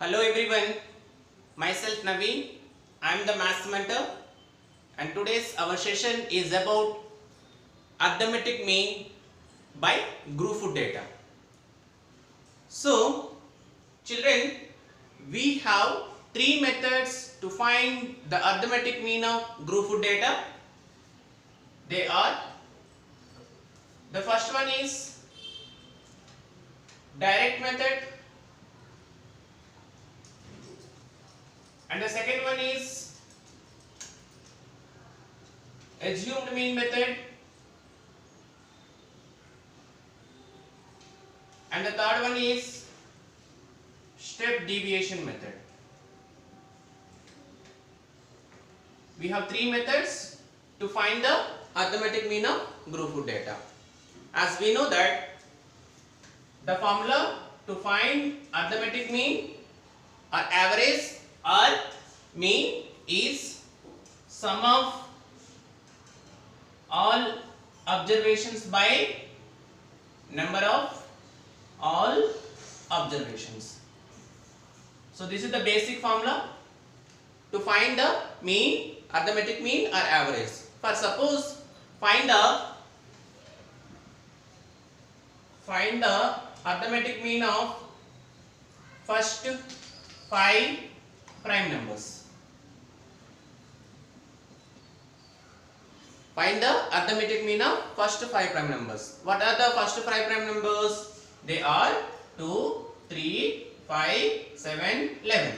Hello everyone, myself Naveen, I am the maths mentor and today's our session is about arithmetic mean by Gruffudd data. So children, we have three methods to find the arithmetic mean of Gruffudd data. They are, the first one is direct method, and the second one is assumed mean method, and the third one is step deviation method. We have three methods to find the arithmetic mean of Gruffudd data. As we know that the formula to find arithmetic mean or average or mean is sum of all observations by number of all observations. So this is the basic formula to find the mean, arithmetic mean or average. For suppose find the arithmetic mean of first 5 prime numbers. Find the arithmetic mean of first 5 prime numbers. What are the first 5 prime numbers? They are 2, 3, 5, 7, 11.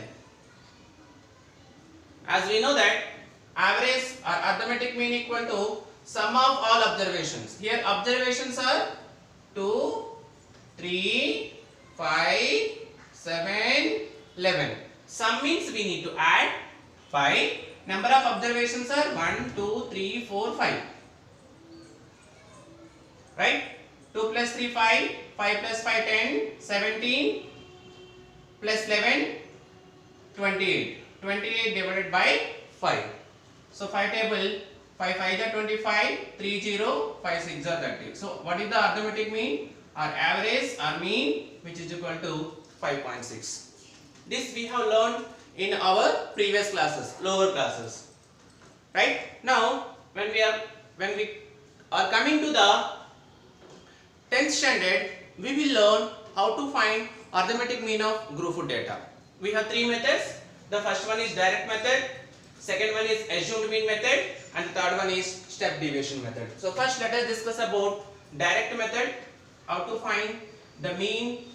As we know that average or arithmetic mean equal to sum of all observations. Here observations are 2, 3, 5, 7, 11. Sum means we need to add 5. Number of observations are 1, 2, 3, 4, 5. Right? 2 plus 3, 5. 5 plus 5, 10. 17 plus 11, 28. 28 divided by 5. So 5 table, 5 5 are 25, 3 0, 5 6 are 30. So what is the arithmetic mean? Our average or mean, which is equal to 5.6. This we have learned in our previous classes, lower classes. Right? Now when we are coming to the 10th standard, we will learn how to find arithmetic mean of Gruffudd data. We have three methods. The first one is direct method, second one is assumed mean method, and the third one is step deviation method. So first let us discuss about direct method, how to find the mean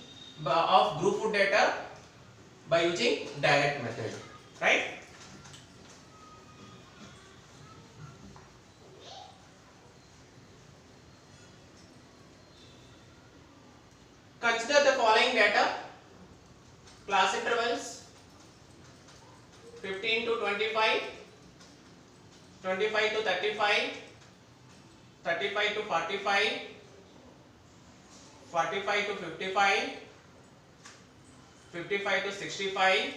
of Gruffudd data by using direct method, right? Consider the following data: class intervals 15 to 25, 25 to 35, 35 to 45, 45 to 55, 55 to 65,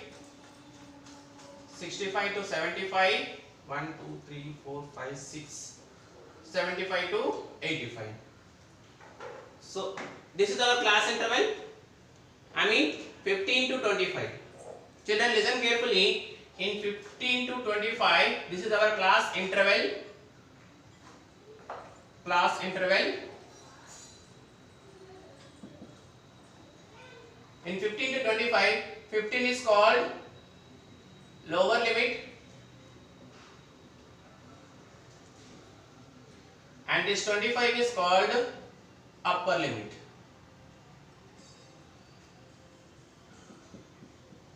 65 to 75, 1, 2, 3, 4, 5, 6, 75 to 85. So this is our class interval, 15 to 25. Children, listen carefully. In 15 to 25, this is our class interval. In 15 to 25, 15 is called lower limit and this 25 is called upper limit.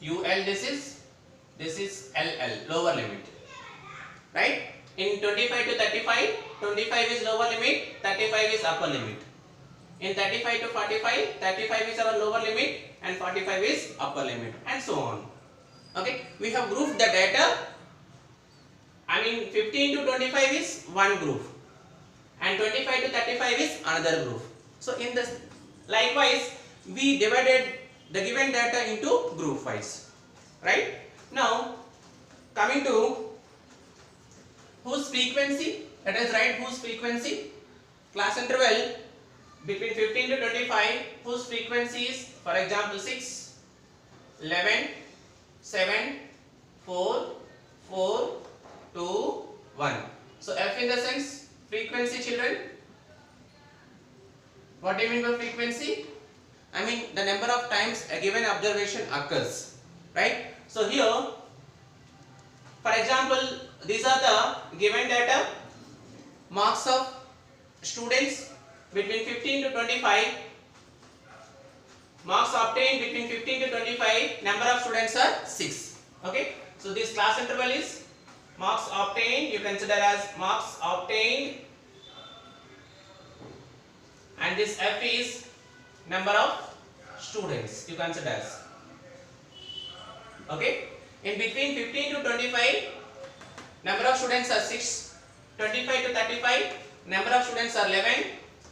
UL this is LL, lower limit, right? In 25 to 35, 25 is lower limit, 35 is upper limit. In 35 to 45, 35 is our lower limit and 45 is upper limit, and so on. Okay, we have grouped the data. 15 to 25 is one group and 25 to 35 is another group. So in this, likewise, we divided the given data into group wise, right? Now coming to whose frequency, let us write whose frequency. Class interval between 15 to 25, whose frequency is, for example, 6, 11, 7, 4, 4, 2, 1. So F in the sense frequency, children. What do you mean by frequency? I mean the number of times a given observation occurs, right? So here, for example, these are the given data, marks of students between 15 to 25, marks obtained between 15 to 25, number of students are 6. Okay, so this class interval is marks obtained, you consider as marks obtained, and this F is number of students, you consider as. Okay, in between 15 to 25, number of students are 6, 25 to 35, number of students are 11,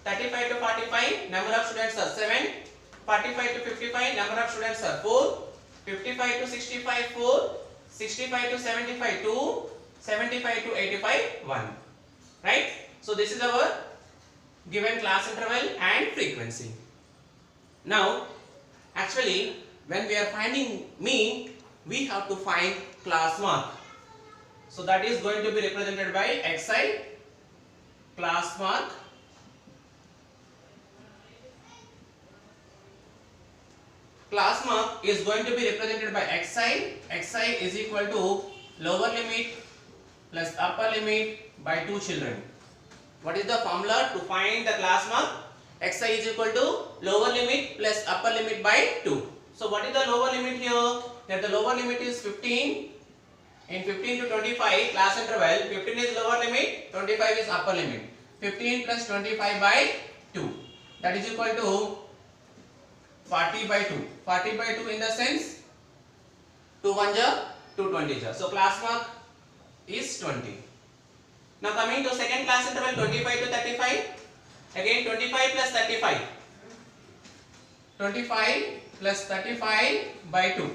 35 to 45, number of students are 7, 45 to 55, number of students are 4, 55 to 65, 4, 65 to 75, 2, 75 to 85, 1. Right? So this is our given class interval and frequency. Now, actually, when we are finding mean, we have to find class mark. So that is going to be represented by xi, class mark. Class mark is going to be represented by xi. Xi is equal to lower limit plus upper limit by 2, children. What is the formula to find the class mark? Xi is equal to lower limit plus upper limit by 2. So what is the lower limit here? That the lower limit is 15. In 15 to 25 class interval, 15 is lower limit, 25 is upper limit. 15 plus 25 by 2. That is equal to 40 by 2. 40 by 2 in the sense 2 1 ja, 2 20 ja. So class mark is 20. Now coming to second class interval, 25 to 35. Again 25 plus 35. 25 plus 35 by 2.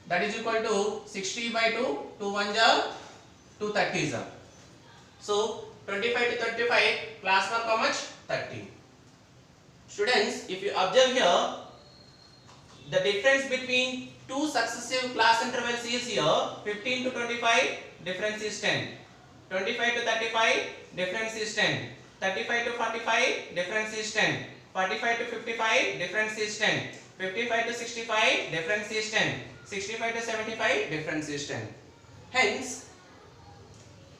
That is equal to 60 by 2. 2 1 ja, 2 30 ja. So 25 to 35, class mark how much? 30. Students, if you observe here, the difference between two successive class intervals is here 15 to 25, difference is 10. 25 to 35, difference is 10. 35 to 45, difference is 10. 45 to 55, difference is 10. 55 to 65, difference is 10. 65 to 75, difference is 10. Hence,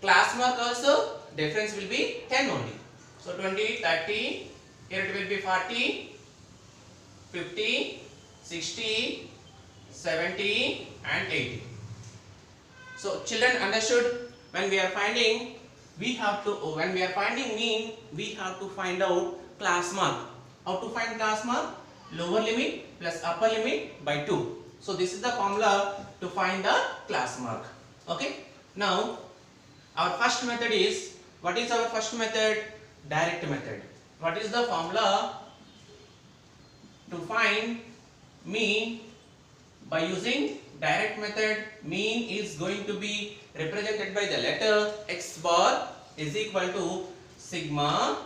class mark also difference will be 10 only. So 20, 30, here it will be 40, 50, 60, 70 and 80. So children understood, when we are finding mean, we have to find out class mark. How to find class mark? Lower limit plus upper limit by 2. So this is the formula to find the class mark. Okay. Now our first method is, what is our first method? Direct method. What is the formula to find mean? By using direct method, mean is going to be represented by the letter x bar is equal to sigma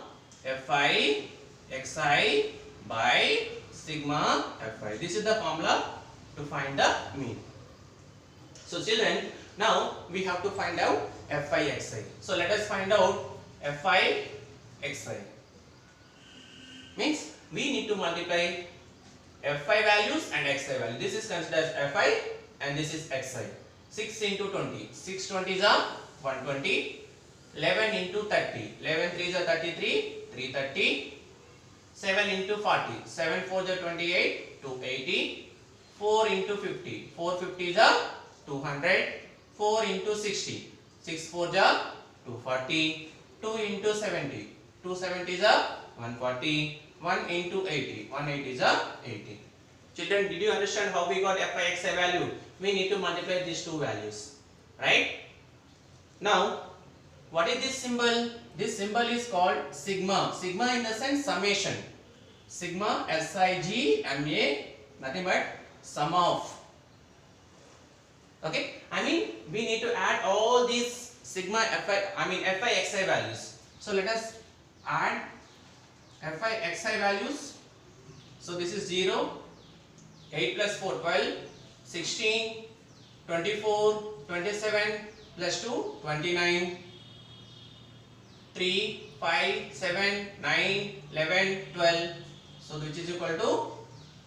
fi xi by sigma fi. This is the formula to find the mean. So children, now we have to find out fi xi. So let us find out fi xi. Means we need to multiply fi values and xi value. This is considered as fi and this is xi. 6 into 20. 6 20s are 120. 11 into 30. 11 3s are 33. 330. 7 into 40. 7 4s are 28. 280. 4 into 50. 4 50s are 200. 4 into 60. 6 4s are 240. 2 into 70. 2 70s are 140. 1 into 80. 180s are 80. Children, did you understand how we got fi xi value? We need to multiply these two values. Right? Now, what is this symbol? This symbol is called sigma. Sigma in the sense summation. Sigma S-I-G-M-A, nothing but sum of. Okay? I mean, we need to add all these sigma fi xi values. So let us add fi xi values. So this is 0, 8 plus 4, 12, 16, 24, 27 plus 2, 29, 3, 5, 7, 9, 11, 12. So which is equal to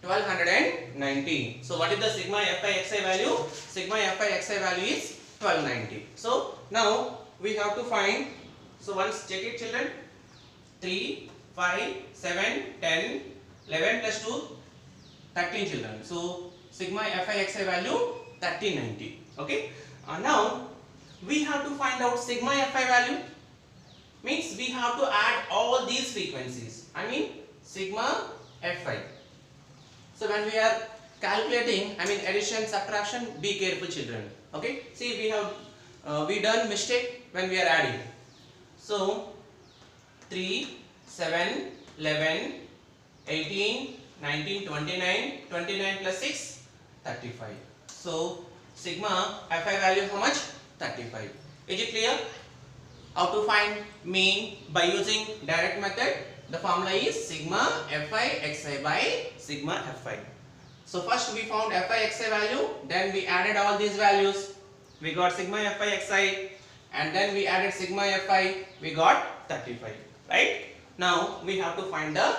1290. So what is the sigma Fi xi value? Sigma Fi xi value is 1290. So now we have to find. So once check it, children. 3, 5, 7, 10, 11 plus 2, 13 children. So sigma Fi xi value 1390. Okay. Now we have to find out sigma Fi value. Means we have to add all these frequencies. I mean sigma Fi. So when we are calculating, I mean addition, subtraction, be careful children. Okay. See, we have we done mistake when we are adding. So 3, 7, 11, 18, 19, 29, 29 plus 6, 35. So sigma Fi value how much? 35. Is it clear? How to find mean by using direct method? The formula is sigma Fi xi by sigma Fi. So first we found Fi xi value, then we added all these values. We got sigma Fi xi, and then we added sigma Fi, we got 35. Right? Now we have to find the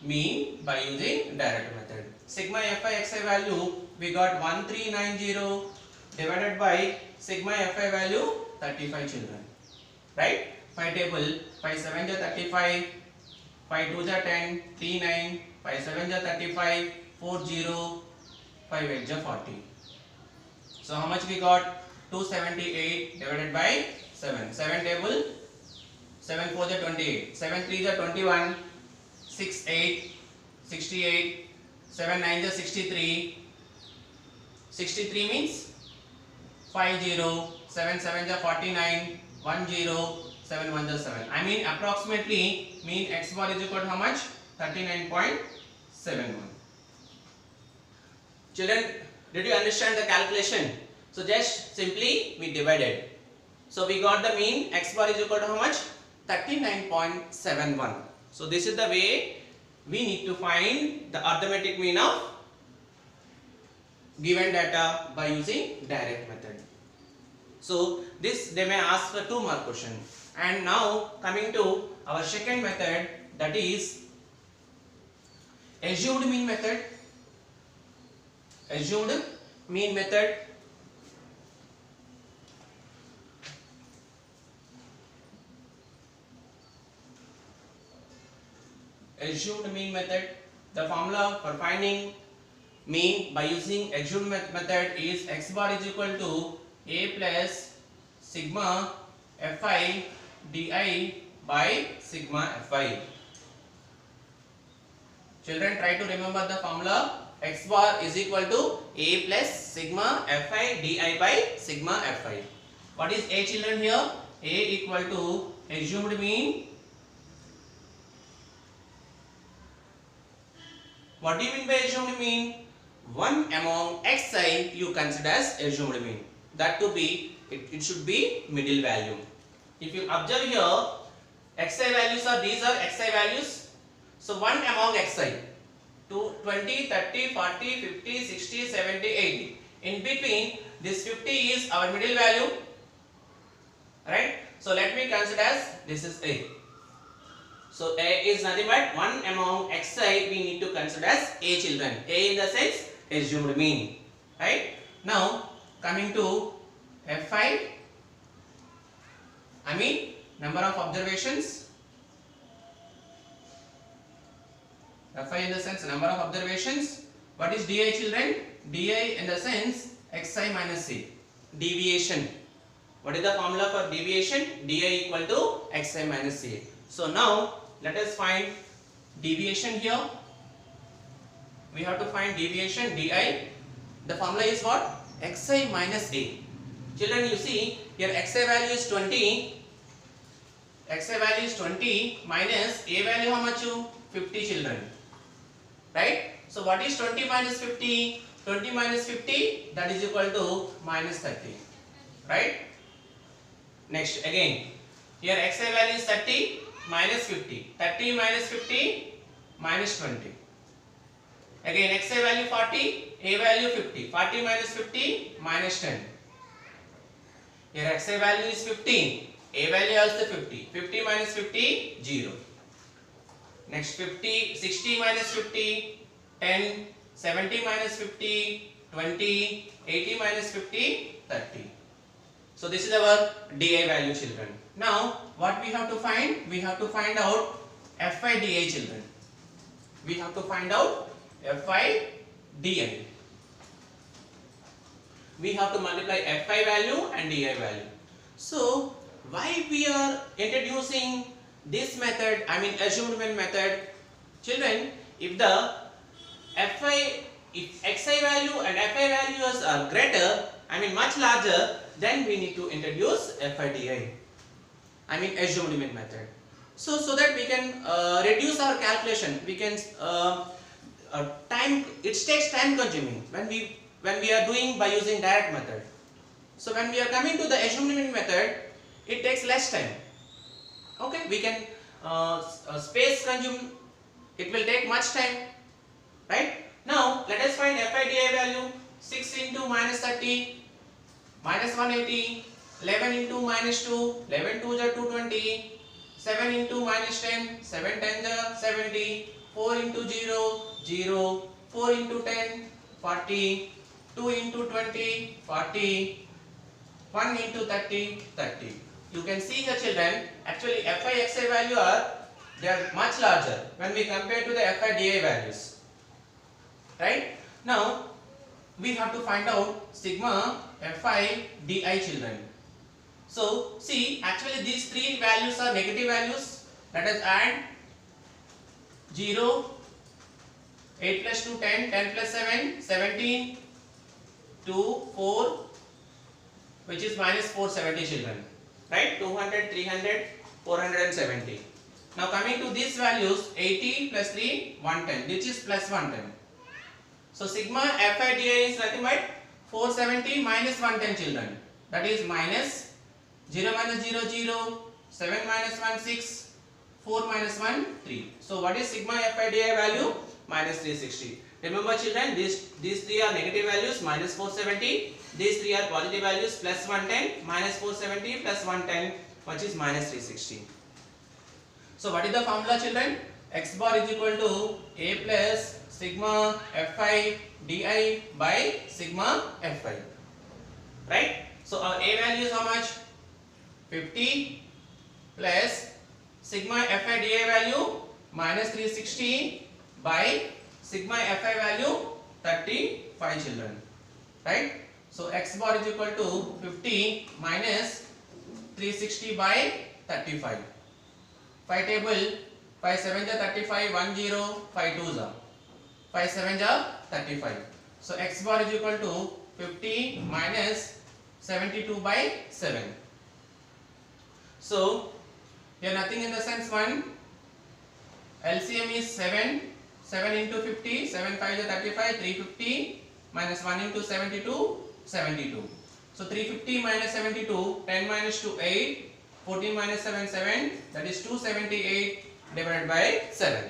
mean by using direct method. Sigma Fi xi value we got 1390 divided by sigma Fi value 35 children. Right? 5 table, 5 7 is 35, 5 2 is 10, 3 9, 5 7 is 35, 4 0, 5 8 is 40. So how much we got? 278 divided by 7. 7 table, 7 4 is 28, 7 3 is 21, 6 8, 68, 7 9 is 63, 63 means 50, 7 7 is 49, 10, 7 1 is 7. I mean approximately mean x bar is equal to how much? 39.71. Children, did you understand the calculation? So just simply we divided. So we got the mean x bar is equal to how much? 39.71. So this is the way we need to find the arithmetic mean of given data by using direct method. So this they may ask for 2 mark question. And now coming to our second method, that is assumed mean method. Assumed mean method. Assumed mean method. The formula for finding mean by using assumed method is x bar is equal to a plus sigma Fi di by sigma Fi. Children, try to remember the formula. X bar is equal to a plus sigma Fi di by sigma Fi. What is a, children, here? A equal to assumed mean. What do you mean by assumed mean? One among xi you consider as assumed mean. That to be, it should be middle value. If you observe here, xi values are, these are xi values. So one among xi, 20, 30, 40, 50, 60, 70, 80. In between, this 50 is our middle value. Right? So let me consider as this is a. So a is nothing but one among xi we need to consider as a, children. A in the sense assumed mean. Right? Now coming to Fi, I mean number of observations. Fi in the sense number of observations. What is di, children? Di in the sense xi minus c. Deviation. What is the formula for deviation? Di equal to xi minus c. So now let us find deviation here. We have to find deviation di. The formula is what? Xi minus a. Children, you see here xi value is 20. Xi value is 20 minus a value how much? 50, children. Right? So what is 20 minus 50? 20 minus 50, that is equal to minus 30. Right? Next again. Here xi value is 30 minus 50. 30 minus 50 minus 20. Again xi value 40, a value 50. 40 minus 50 minus 10. Here xi value is 15, a value also 50. 50 minus 50, 0. Next 50, 60 minus 50, 10, 70 minus 50, 20, 80 minus 50, 30. So this is our DI value, children. Now what we have to find? We have to find out Fi DI, children. We have to find out Fi DI. We have to multiply Fi value and Di value. So why we are introducing this method, I mean assumed method? Children, if the if xi value and Fi values are greater, I mean much larger, then we need to introduce Fi Di, I mean assumed method. So that we can reduce our calculation. We can it takes time consuming when we are doing by using direct method. So when we are coming to the assumed method, it takes less time. Okay, we can space consume, it will take much time, right? Now let us find Fi Di value. 6 into minus 30 minus 180, 11 into minus 2, 11 2 are 220, 7 into minus 10, 7 10 are 70, 4 into 0, 0, 4 into 10, 40, 2 into 20, 40, 1 into 30, 30. You can see here, children, actually Fi Xi value they are much larger when we compare to the Fi Di values, right? Now we have to find out sigma Fi Di, children. So see, actually these three values are negative values. Let us add 0, 8 plus 2 10, 10 plus 7 17, 2 4, which is minus 470, children, right? 200, 300, 470. Now coming to these values, 80 plus 3 110, which is plus 110. So sigma Fi Di is nothing but 470 minus 110, children. That is minus 0 minus 0 0, 7 minus 1 6, 4 minus 1 3. So what is sigma Fi Di value? Minus 360. Remember, children, these three are negative values, minus 470. These three are positive values, plus 110, minus 470 plus 110, which is minus 360. So what is the formula, children? X bar is equal to A plus sigma Fi Di by sigma Fi, right? So our A value is how much? 50 plus sigma Fi Di value minus 360 by sigma Fi value 35, children, right? So X bar is equal to 50 minus 360 by 35. 5 table, 5 7 are 35, 1 0, 5 2s are 5 7 are 35. So X bar is equal to 50 minus 72 by 7. So here nothing in the sense 1. LCM is 7. 7 into 50, 7 5 is 35, 350 minus 1 into 72, 72. So 350 minus 72, 10 minus 2, 8, 14 minus 7, 7, that is 278 divided by 7.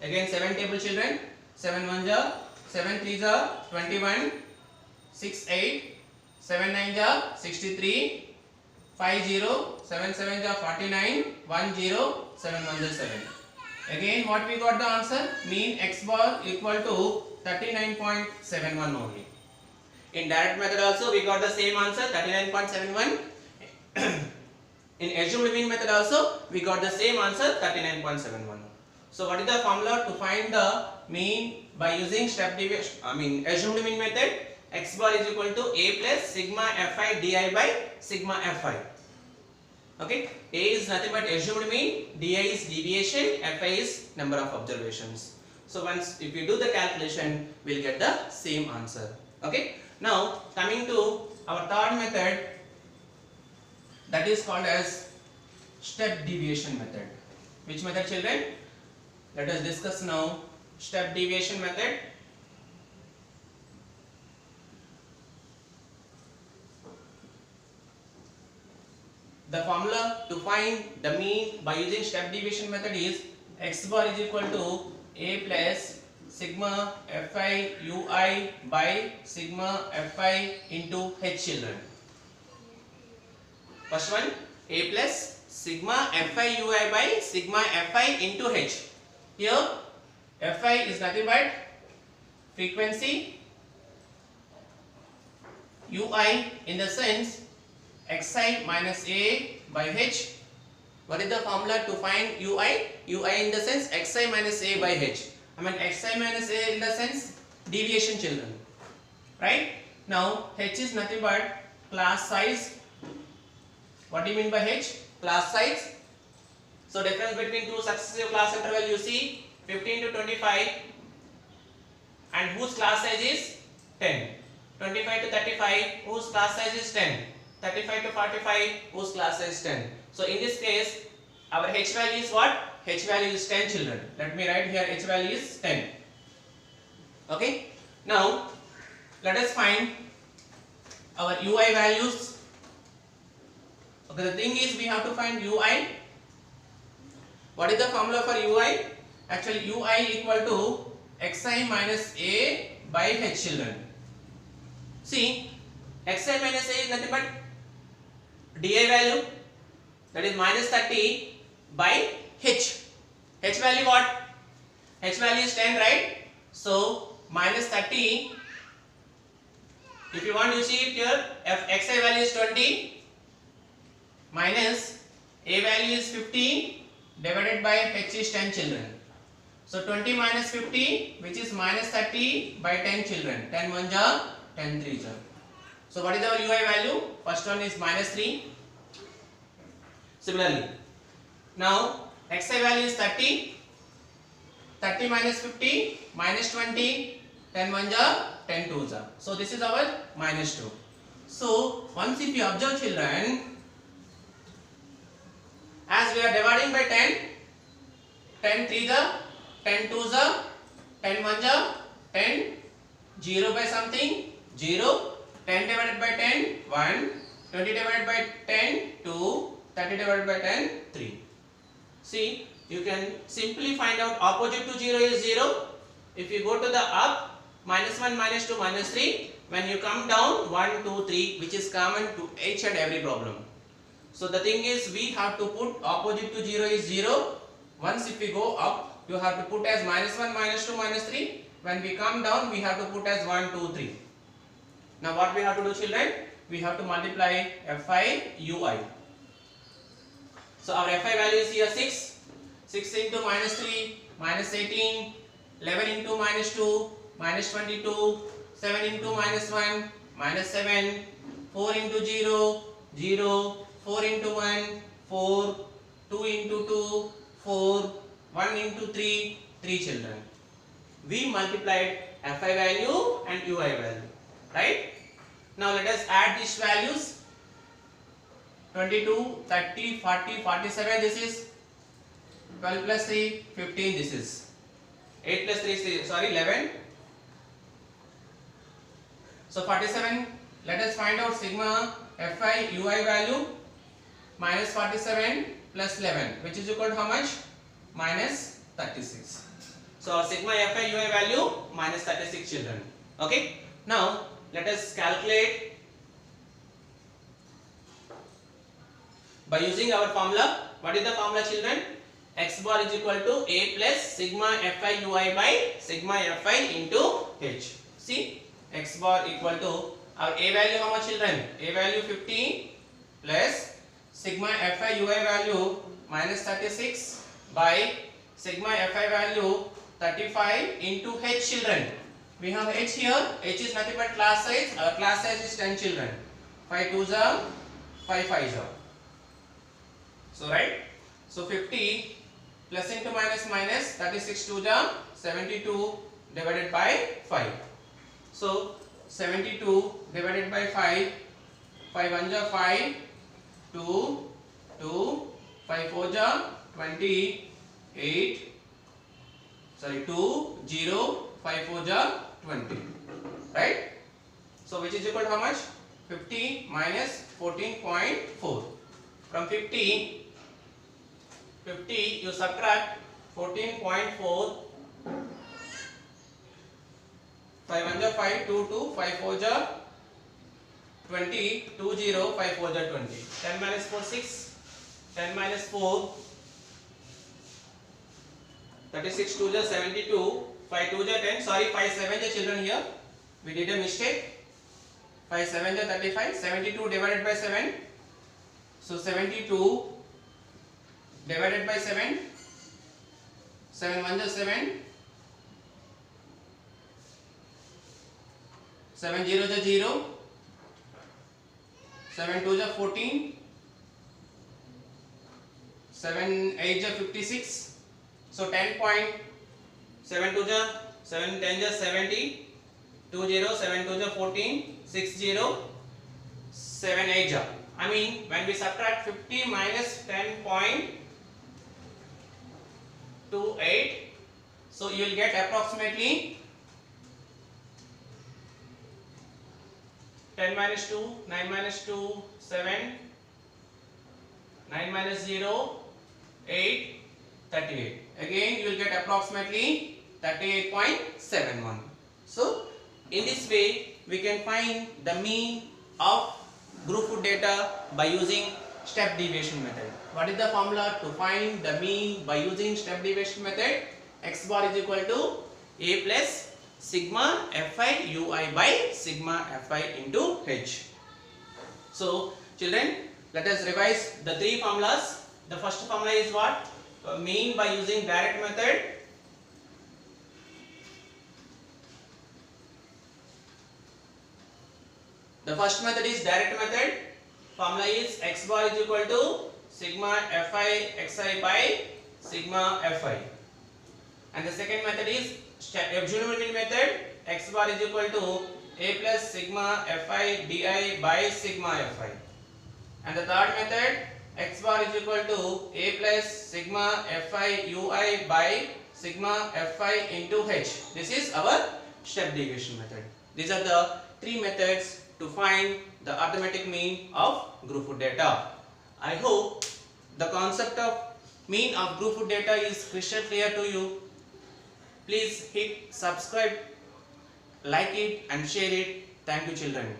Again 7 table, children, 7 1s are, 7 3s are 21, 6 8, 7 9s are 63, 5 0, 7 7s are 49, 1 0, 7 1s are 7. Again what we got the answer? Mean X bar equal to 39.71 only. In direct method also we got the same answer, 39.71. In assumed mean method also we got the same answer, 39.71. So what is the formula to find the mean by using step deviation? I mean assumed mean method. X bar is equal to A plus sigma Fi Di by sigma Fi. Okay, A is nothing but assumed mean, Di is deviation, Fi is number of observations. So once if you do the calculation, we will get the same answer. Okay. Now coming to our third method, that is called as step deviation method. Which method, children? Let us discuss now step deviation method. The formula to find the mean by using step deviation method is X bar is equal to A plus sigma fi ui by sigma fi into h children. First one, a plus sigma fi ui by sigma fi into h. Here fi is nothing but frequency, ui in the sense xi minus a by h. What is the formula to find ui? Ui in the sense xi minus a by h. I mean xi minus a in the sense deviation children. Right? Now h is nothing but class size. What do you mean by h? Class size. So difference between two successive class interval you see 15 to 25, and whose class size is 10. 25 to 35, whose class size is 10. 35 to 45, whose class size is 10. So in this case, our h value is what? H value is 10 children. Let me write here h value is 10. Okay. Now let us find our ui values. Okay, the thing is we have to find ui. What is the formula for ui? Actually ui equal to xi minus a by h children. See, xi minus a is nothing but di value, that is minus 30 by h. H value what? H value is 10, right? So minus 30. If you want, you see it here. Xi value is 20 minus a value is 15 divided by h is 10 children. So 20 minus 50, which is minus 30 by 10 children. 10 1 ja, 10 3 ja. So what is our ui value? First one is minus 3. Similarly, now xi value is 30. 30 minus 50 minus 20. 10 1 ja, 10 2 ja. So this is our minus 2. So once if you observe children, as we are dividing by 10, 10 3 ja, 10 2 ja, 10 1 ja, 10, 0 by something, 0, 10 divided by 10, 1, 20 divided by 10, 2, 30 divided by 10, 3. See, you can simply find out opposite to 0 is 0. If you go to the up, minus 1, minus 2, minus 3, when you come down, 1, 2, 3, which is common to each and every problem. So the thing is, we have to put opposite to 0 is 0. Once if we go up, you have to put as minus 1, minus 2, minus 3. When we come down, we have to put as 1, 2, 3. Now what we have to do children? We have to multiply fi ui. So our fi value is here 6. 6 into minus 3, minus 18, 11 into minus 2, minus 22, 7 into minus 1, minus 7, 4 into 0, 0, 4 into 1, 4, 2 into 2, 4, 1 into 3, 3 children. We multiplied fi value and ui value, right? Now let us add these values. 22, 30, 40, 47, this is 12 plus 3, 15, this is 8 plus 3, sorry, 11. So 47, let us find out sigma fi ui value. Minus 47 plus 11, which is equal to how much? Minus 36. So our sigma fi ui value minus 36 children. Okay. Now let us calculate by using our formula. What is the formula children? X bar is equal to a plus sigma fi ui by sigma fi into h. See, x bar equal to our a value how much children? A value 50 plus sigma fi ui value minus 36 by sigma fi value 35 into h children. We have h here. H is nothing but class size. Our class size is 10 children. 5 2s are 5 5s are. So right. So 50 plus into minus minus 36 2s are 72 divided by 5. So 72 divided by 5. 5 1s are 5. 2, 2, 5 4 ja 28, sorry 2, 0, 5 4 ja 20, right? So which is equal to how much? 50 minus 14.4. From 50 you subtract 14.4 5 1 ja 5, 2 2, 5 4 ja 20, 2 0, 5 4 ja 20. 10 minus 4 6, 10 minus 4 36, 2 ja 72, 5 2 ja 10. Sorry, 5 7 ja children here. We did a mistake. 5 7 ja 35, 72 divided by 7. So 72 divided by 7. 7 1 ja 7. 7 0 ja 0. 7 2 ja 14. 7 8 ja 56. So 10 point 7 2 ja 7 10 ja 70. 2 0 7 2 ja 14. 6 0 7 8 ja. I mean, when we subtract 50 minus 10.28, so you will get approximately 10 minus 2, 9 minus 2, 7, 9 minus 0, 8, 38. Again, you will get approximately 38.71. So, in this way, we can find the mean of group food data by using step deviation method. What is the formula to find the mean by using step deviation method? X bar is equal to A plus sigma Fi Ui by sigma Fi into H. So children, let us revise the three formulas. The first formula is what? Mean by using direct method. The first method is direct method. Formula is X bar is equal to sigma Fi Xi by sigma Fi. And the second method is absolute mean method. X bar is equal to A plus sigma Fi Di by sigma Fi. And the third method, X bar is equal to A plus sigma Fi Ui by sigma Fi into H. This is our step deviation method. These are the three methods to find the arithmetic mean of group food data. I hope the concept of mean of group food data is crystal clear to you. Please hit subscribe, like it and share it. Thank you children.